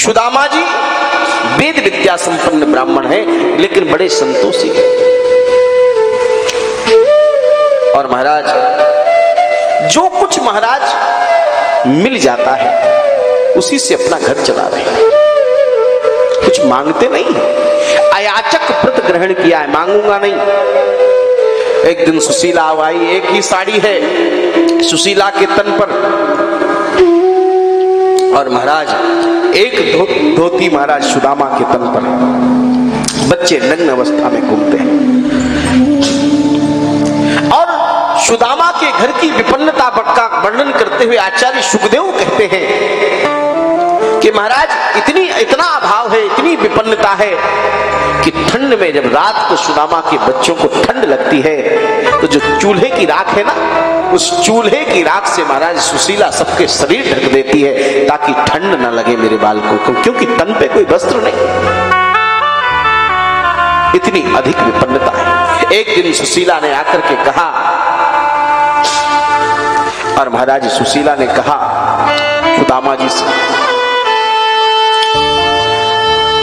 सुदामा जी वेद विद्या संपन्न ब्राह्मण है, लेकिन बड़े संतोषी है। और महाराज जो कुछ महाराज मिल जाता है उसी से अपना घर चला रहे हैं, कुछ मांगते नहीं है। अयाचक व्रत ग्रहण किया है, मांगूंगा नहीं। एक दिन सुशीला आई, एक ही साड़ी है सुशीला के तन पर, और महाराज एक धोती महाराज सुदामा के तन पर। बच्चे नग्न अवस्था में घूमते हैं। और सुदामा के घर की विपन्नता का वर्णन करते हुए आचार्य सुखदेव कहते हैं कि महाराज इतना अभाव है, इतनी विपन्नता है कि ठंड में जब रात को सुदामा के बच्चों को ठंड लगती है तो जो चूल्हे की राख है ना, उस चूल्हे की राख से महाराज सुशीला सबके शरीर ढक देती है ताकि ठंड ना लगे मेरे बाल को, क्योंकि तन पे कोई वस्त्र नहीं। इतनी अधिक विपन्नता है। एक दिन सुशीला ने आकर के कहा, और महाराज सुशीला ने कहा सुदामा जी से,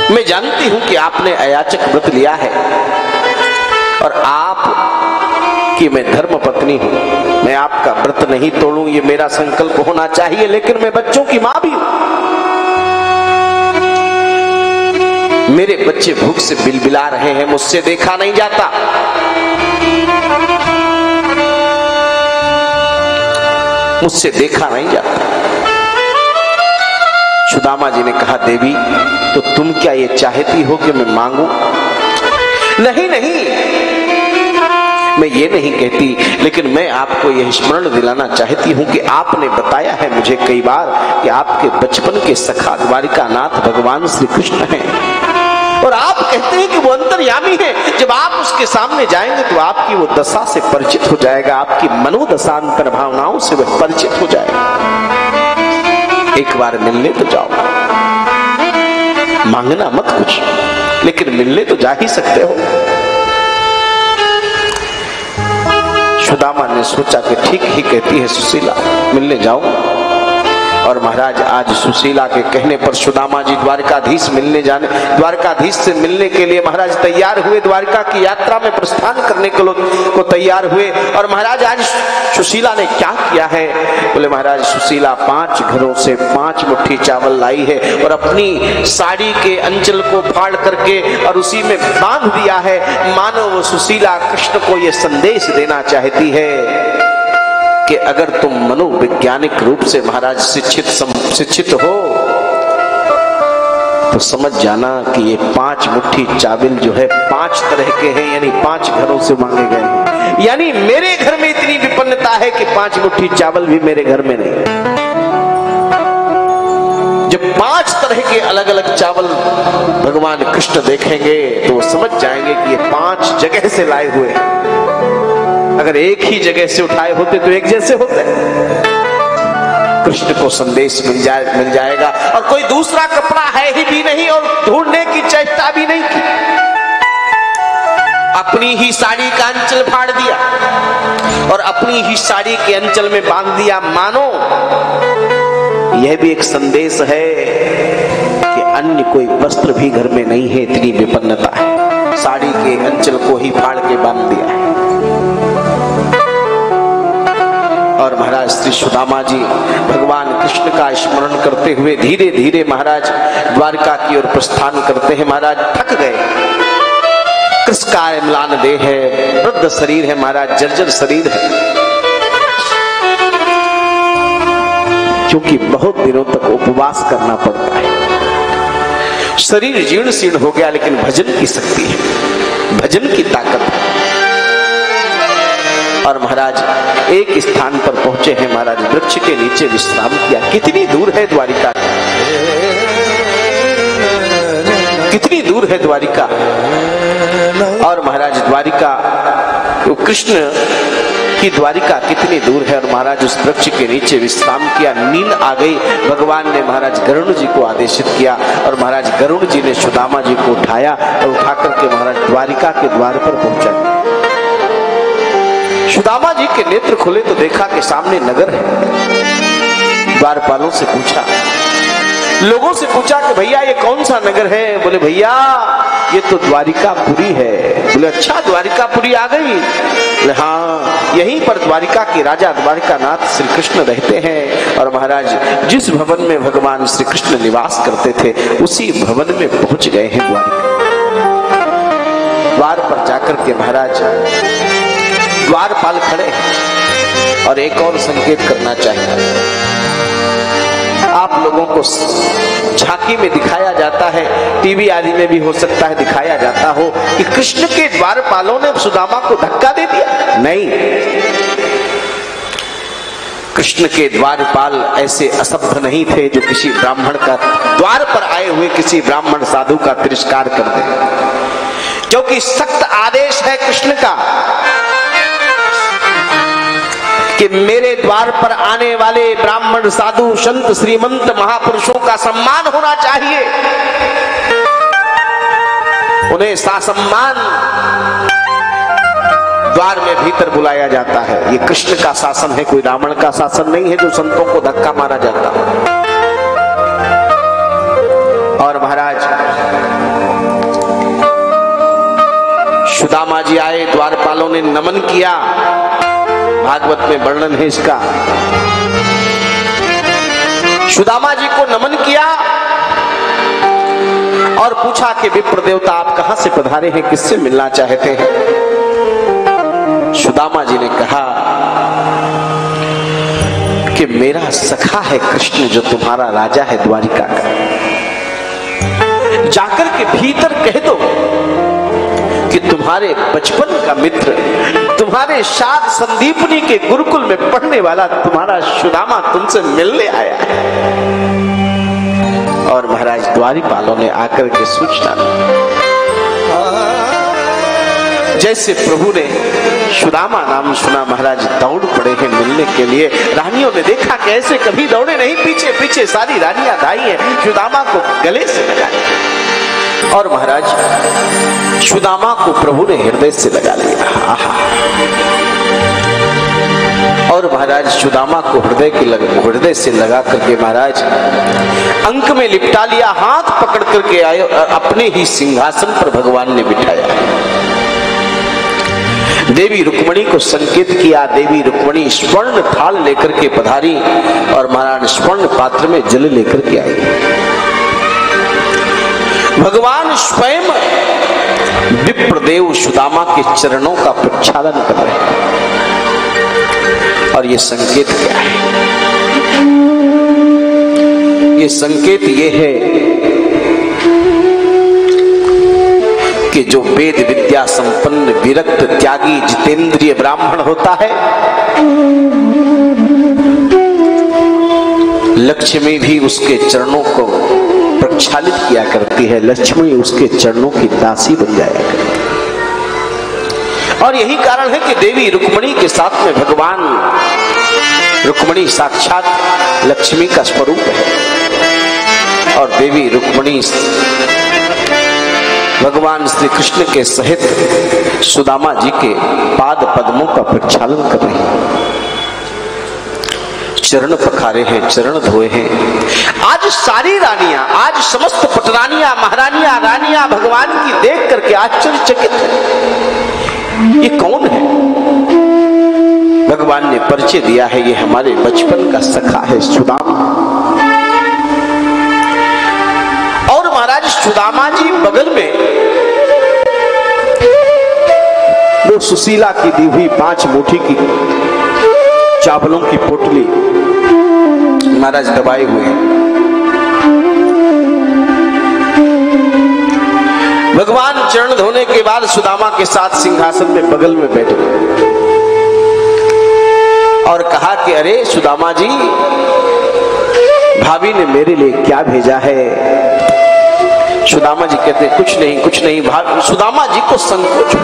मैं जानती हूं कि आपने अयाचक व्रत लिया है और आप कि मैं धर्म पत्नी हूं, मैं आपका व्रत नहीं तोड़ूं, ये मेरा संकल्प होना चाहिए, लेकिन मैं बच्चों की मां भी हूं। मेरे बच्चे भूख से बिलबिला रहे हैं, मुझसे देखा नहीं जाता। मुझसे देखा नहीं जाता। सुदामा जी ने कहा, देवी तो तुम क्या ये चाहती हो कि मैं मांगू? नहीं नहीं, मैं ये नहीं कहती, लेकिन मैं आपको यह स्मरण दिलाना चाहती हूं कि आपने बताया है मुझे कई बार कि आपके बचपन के सखा द्वारिकानाथ भगवान श्री कृष्ण हैं, और आप कहते हैं कि वो अंतर्यामी है। जब आप उसके सामने जाएंगे तो आपकी वो दशा से परिचित हो जाएगा, आपकी मनोदशांतर भावनाओं से वह परिचित हो जाएगा। एक बार मिलने तो जाओ, मांगना मत कुछ, लेकिन मिलने तो जा ही सकते हो। सुदामा ने सोचा कि ठीक ही कहती है सुशीला, मिलने जाओ। और महाराज आज सुशीला के कहने पर सुदामा जी द्वारकाधीश से मिलने के लिए महाराज तैयार हुए, द्वारका की यात्रा में प्रस्थान करने को तैयार हुए। और महाराज आज सुशीला ने क्या किया है? बोले महाराज सुशीला 5 घरों से 5 मुट्ठी चावल लाई है और अपनी साड़ी के अंचल को फाड़ करके और उसी में बांध दिया है, मानो वो सुशीला कृष्ण को ये संदेश देना चाहती है कि अगर तुम मनोवैज्ञानिक रूप से महाराज शिक्षित हो तो समझ जाना कि ये 5 मुट्ठी चावल जो है 5 तरह के हैं, यानी 5 घरों से मांगे गए हैं। यानी मेरे घर में इतनी विपन्नता है कि 5 मुट्ठी चावल भी मेरे घर में नहीं। जब 5 तरह के अलग अलग चावल भगवान कृष्ण देखेंगे तो वो समझ जाएंगे कि ये 5 जगह से लाए हुए हैं। अगर एक ही जगह से उठाए होते तो एक जैसे होते। कृष्ण को संदेश मिल जाएगा, और कोई दूसरा कपड़ा है ही भी नहीं और ढूंढने की चेष्टा भी नहीं की। अपनी ही साड़ी का अंचल फाड़ दिया और अपनी ही साड़ी के अंचल में बांध दिया, मानो यह भी एक संदेश है कि अन्य कोई वस्त्र भी घर में नहीं है, इतनी विपन्नता है। साड़ी के अंचल को ही फाड़ के बांध दिया है। और महाराज श्री सुदामा जी भगवान कृष्ण का स्मरण करते हुए धीरे धीरे महाराज द्वारका की ओर प्रस्थान करते हैं। महाराज थक गए, कृष्ण म्लान देह है, वृद्ध शरीर है महाराज, जर्जर शरीर है, क्योंकि बहुत दिनों तक उपवास करना पड़ता है। शरीर जीर्ण शीर्ण हो गया, लेकिन भजन की शक्ति है, भजन की ताकत है। और महाराज एक स्थान पर पहुंचे हैं, महाराज वृक्ष के नीचे विश्राम किया। कितनी दूर है द्वारिका, कितनी दूर है द्वारिका। और महाराज द्वारिका, तो कृष्ण की द्वारिका कितनी दूर है। और महाराज उस वृक्ष के नीचे विश्राम किया। नींद आ गई। भगवान ने महाराज गरुड़ जी को आदेशित किया और महाराज गरुड़ जी ने सुदामा जी को उठाया और उठा करके महाराज द्वारिका के द्वार पर पहुंचा। सुदामा जी के नेत्र खुले तो देखा कि सामने नगर है। द्वारपालों से पूछा लोगों से पूछा कि भैया ये कौन सा नगर है? बोले भैया ये तो द्वारिकापुरी है। बोले अच्छा, द्वारिकापुरी आ गई? बोले हाँ, यहीं पर द्वारिका के राजा द्वारिकानाथ श्री कृष्ण रहते हैं। और महाराज जिस भवन में भगवान श्री कृष्ण निवास करते थे उसी भवन में पहुंच गए हैं द्वारिका। द्वार पर जाकर के महाराज द्वारपाल खड़े हैं और एक और संकेत करना चाहिए। आप लोगों को झांकी में दिखाया जाता है, टीवी आदि में भी हो सकता है दिखाया जाता हो कि कृष्ण के द्वारपालों ने सुदामा को धक्का दे दिया। नहीं, कृष्ण के द्वारपाल ऐसे असभ्य नहीं थे जो किसी ब्राह्मण का, द्वार पर आए हुए किसी ब्राह्मण साधु का तिरस्कार कर दे, क्योंकि सख्त आदेश है कृष्ण का कि मेरे द्वार पर आने वाले ब्राह्मण साधु संत श्रीमंत महापुरुषों का सम्मान होना चाहिए, उन्हें सासम्मान द्वार में भीतर बुलाया जाता है। ये कृष्ण का शासन है, कोई रावण का शासन नहीं है जो संतों को धक्का मारा जाता। और महाराज सुदामा जी आए, द्वारपालों ने नमन किया, भागवत में वर्णन है इसका। सुदामा जी को नमन किया और पूछा कि विप्र देवता आप कहां से पधारे हैं, किससे मिलना चाहते हैं? सुदामा जी ने कहा कि मेरा सखा है कृष्ण जो तुम्हारा राजा है द्वारिका का, जाकर के भीतर कह दो कि तुम्हारे बचपन का मित्र, तुम्हारे साथ संदीपनी के गुरुकुल में पढ़ने वाला तुम्हारा सुदामा तुमसे मिलने आया है। और महाराज द्वारपालों ने आकर के सूचना जैसे प्रभु ने सुदामा नाम सुना, महाराज दौड़ पड़े हैं मिलने के लिए। रानियों ने देखा कि ऐसे कभी दौड़े नहीं, पीछे पीछे सारी रानियां धाई हैं, सुदामा को गले से लगा लिया। और महाराज सुदामा को प्रभु ने हृदय से लगा लिया। और महाराज सुदामा को हृदय से लगा करके महाराज अंक में लिपटा लिया, हाथ पकड़ करके आए और अपने ही सिंहासन पर भगवान ने बिठाया। देवी रुक्मणी को संकेत किया, देवी रुक्मणी स्वर्ण थाल लेकर के पधारी और महाराज स्वर्ण पात्र में जल लेकर के आई। भगवान स्वयं विप्रदेव सुदामा के चरणों का प्रक्षालन कर रहे हैं। और ये संकेत क्या है? ये संकेत ये है कि जो वेद विद्या संपन्न विरक्त त्यागी जितेंद्रिय ब्राह्मण होता है, लक्ष्मी भी उसके चरणों को प्रक्षालित किया करती है, लक्ष्मी उसके चरणों की दासी बन जाया करती है। और यही कारण है कि देवी रुक्मणी के साथ में भगवान रुक्मणी साक्षात लक्ष्मी का स्वरूप है। और देवी रुक्मणी भगवान श्री कृष्ण के सहित सुदामा जी के पाद पद्मों का प्रक्षालन कर रही है, चरण पखारे हैं, चरण धोए हैं। आज सारी रानियां, आज समस्त पटरानियां, महारानियां, रानियां भगवान की देख करके आश्चर्यचकित है। ये कौन है? भगवान ने परिचय दिया है, ये हमारे बचपन का सखा है सुदामा। और महाराज सुदामा जी बगल में वो सुशीला की दी हुई 5 मुट्ठी की चावलों की पोटली महाराज दबाए हुए हैं। भगवान चरण धोने के बाद सुदामा के साथ सिंहासन में बगल में बैठे और कहा कि अरे सुदामा जी, भाभी ने मेरे लिए क्या भेजा है? सुदामा जी कहते कुछ नहीं, कुछ नहीं। सुदामा जी को संकोच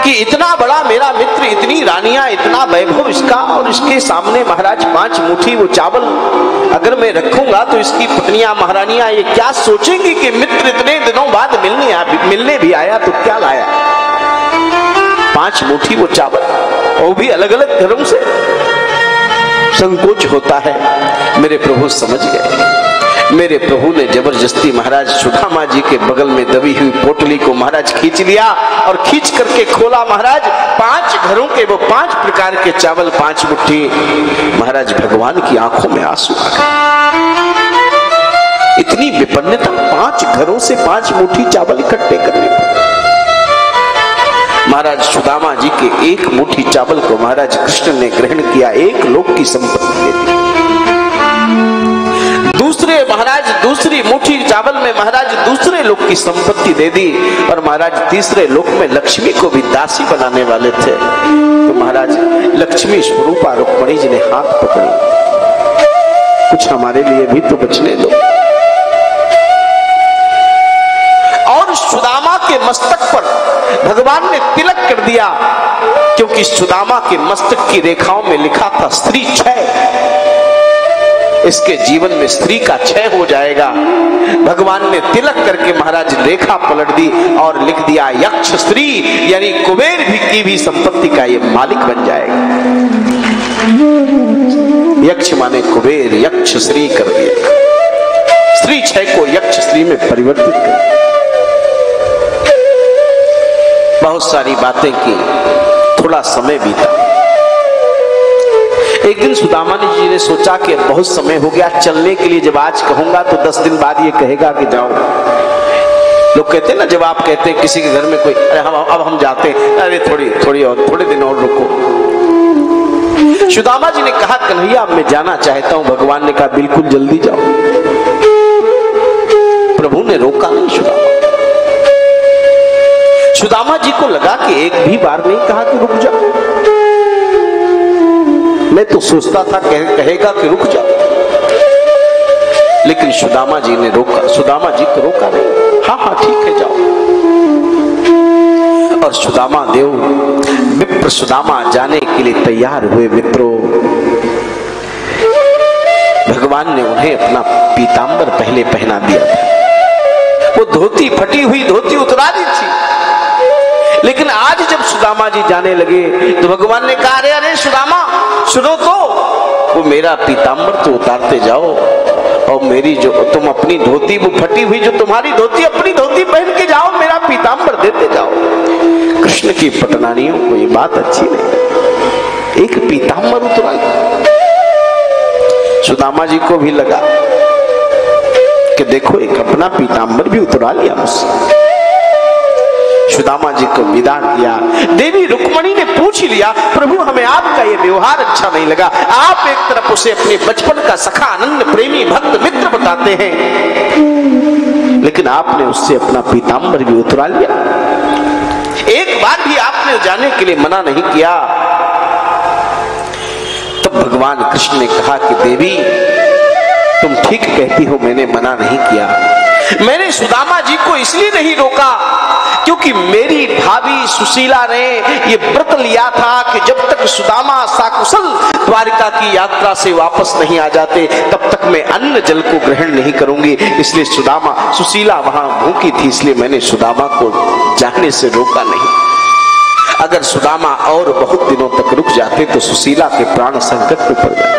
कि इतना बड़ा मेरा मित्र, इतनी रानियां, इतना वैभव इसका, और इसके सामने महाराज 5 मुट्ठी वो चावल अगर मैं रखूंगा तो इसकी पत्नियां महारानियां ये क्या सोचेंगी कि मित्र इतने दिनों बाद मिलने भी आया तो क्या लाया? 5 मुट्ठी वो चावल, वो भी अलग अलग घरों से। संकोच होता है। मेरे प्रभु समझ गए। मेरे प्रभु ने जबरदस्ती महाराज सुदामा जी के बगल में दबी हुई पोटली को महाराज खींच लिया और खींच करके खोला। महाराज 5 घरों के वो 5 प्रकार के चावल 5 मुट्ठी। महाराज भगवान की आंखों में आंसू आ गए। इतनी विपन्नता, 5 घरों से 5 मुट्ठी चावल इकट्ठे करने पड़े। महाराज सुदामा जी के 1 मुट्ठी चावल को महाराज कृष्ण ने ग्रहण किया, 1 लोक की संपत्ति दे दी। दूसरी मुट्ठी चावल में महाराज दूसरे लोक की संपत्ति दे दी। और महाराज तीसरे लोक में लक्ष्मी को भी दासी बनाने वाले थे। तो महाराज लक्ष्मी स्वरूपा रुक्मणी जी ने हाथ पकड़ी, कुछ हमारे लिए भी तो बचने दो। और सुदामा के मस्तक पर भगवान ने तिलक कर दिया, क्योंकि सुदामा के मस्तक की रेखाओं में लिखा था स्त्री क्षय। इसके जीवन में स्त्री का क्षय हो जाएगा। भगवान ने तिलक करके महाराज रेखा पलट दी और लिख दिया यक्ष स्त्री, यानी कुबेर भी की भी संपत्ति का ये मालिक बन जाएगा। यक्ष माने कुबेर, यक्ष स्त्री कर दिया। स्त्री क्षय को यक्ष स्त्री में परिवर्तित कर। बहुत सारी बातें की, थोड़ा समय बीता। एक दिन सुदामा जी ने सोचा कि बहुत समय हो गया चलने के लिए, जब आज कहूंगा तो 10 दिन बाद ये कहेगा कि जाओ। लोग कहते हैं ना, जब आप कहते हैं किसी के घर में कोई, अरे अब हम जाते हैं, अरे थोड़े दिन और रुको। सुदामा जी ने कहा कन्हैया अब मैं जाना चाहता हूं। भगवान ने कहा बिल्कुल जल्दी जाओ। प्रभु ने रोका नहीं सुदामा जी को लगा कि एक भी बार नहीं कहा कि रुक जाओ। मैं तो सोचता था कहेगा कि रुक जाओ, लेकिन सुदामा जी ने रोका, सुदामा जी को रोका नहीं। हाँ ठीक है जाओ। और सुदामा देव विप्र सुदामा जाने के लिए तैयार हुए। विप्रो भगवान ने उन्हें अपना पीतांबर पहले पहना दिया था। वो धोती, फटी हुई धोती उतरा दी थी। लेकिन आज जब सुदामा जी जाने लगे तो भगवान ने कहा अरे सुदामा सुनो तो, वो मेरा पीतांबर तो उतारते जाओ और मेरी जो तुम अपनी धोती, वो फटी हुई जो तुम्हारी धोती, अपनी धोती पहन के जाओ, मेरा पीतांबर देते जाओ। कृष्ण की पटनानियों को ये बात अच्छी नहीं। एक पीतांबर उतरा। सुदामा जी को भी लगा कि देखो एक अपना पीतांबर भी उतरा लिया मुझसे। सुदामा जी को विदा किया। देवी रुक्मणी ने पूछ लिया प्रभु हमें आपका ये व्यवहार अच्छा नहीं लगा। आप एक तरफ उसे अपने बचपन का सखा, आनंद प्रेमी, भक्त, मित्र बताते हैं, लेकिन आपने उससे अपना पीतांबर भी उतरा लिया। एक बार भी आपने जाने के लिए मना नहीं किया। तब भगवान कृष्ण ने कहा कि देवी तुम ठीक कहती हो, मैंने मना नहीं किया। मैंने सुदामा जी को इसलिए नहीं रोका क्योंकि मेरी भाभी सुशीला ने ये व्रत लिया था कि जब तक सुदामा साकुशल द्वारिका की यात्रा से वापस नहीं आ जाते तब तक मैं अन्न जल को ग्रहण नहीं करूंगी। इसलिए सुशीला वहां भूखी थी, इसलिए मैंने सुदामा को जाने से रोका नहीं। अगर सुदामा और बहुत दिनों तक रुक जाते तो सुशीला के प्राण संकट में पड़ जाते।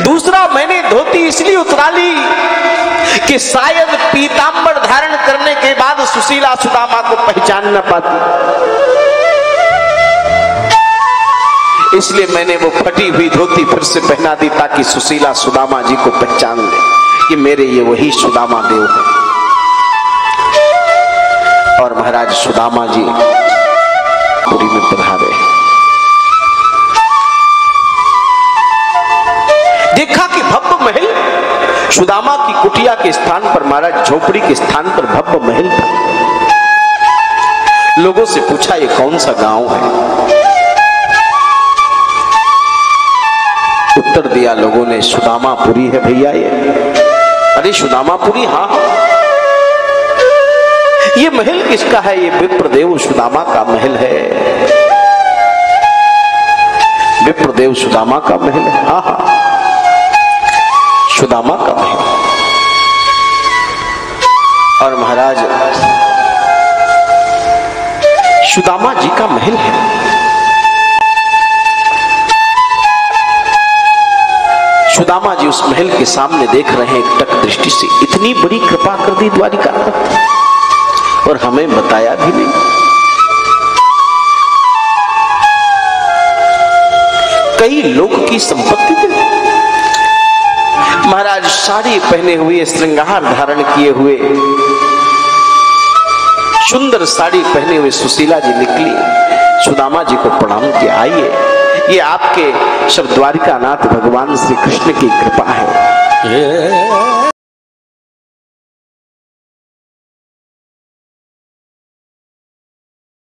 दूसरा, मैंने धोती इसलिए उतरा ली कि शायद पीतांबर धारण करने के बाद सुशीला सुदामा को पहचान न पाती, इसलिए मैंने वो फटी हुई धोती फिर से पहना दी ताकि सुशीला सुदामा जी को पहचान ले कि मेरे ये वही सुदामा देव है। और महाराज सुदामा जी पुरी में पधारे। देखा कि भव्य महल, सुदामा की कुटिया के स्थान पर, महाराज झोपड़ी के स्थान पर भव्य महल था। लोगों से पूछा ये कौन सा गांव है? उत्तर दिया लोगों ने सुदामापुरी है भैया ये। अरे सुदामापुरी? हाँ। ये महल किसका है? ये विप्रदेव सुदामा का महल है। विप्रदेव सुदामा का महल है। हाँ हाँ, सुदामा का महल। और महाराज सुदामा जी का महल है। सुदामा जी उस महल के सामने देख रहे हैं एक टक दृष्टि से, इतनी बड़ी कृपा कर दी द्वारिकानाथ और हमें बताया भी नहीं। कई लोग की संपत्ति थी। महाराज साड़ी पहने हुए, श्रृंगार धारण किए हुए, सुंदर साड़ी पहने हुए सुशीला जी निकली, सुदामा जी को प्रणाम किया। आइए, ये आपके सब द्वारिकानाथ भगवान श्री कृष्ण की कृपा है।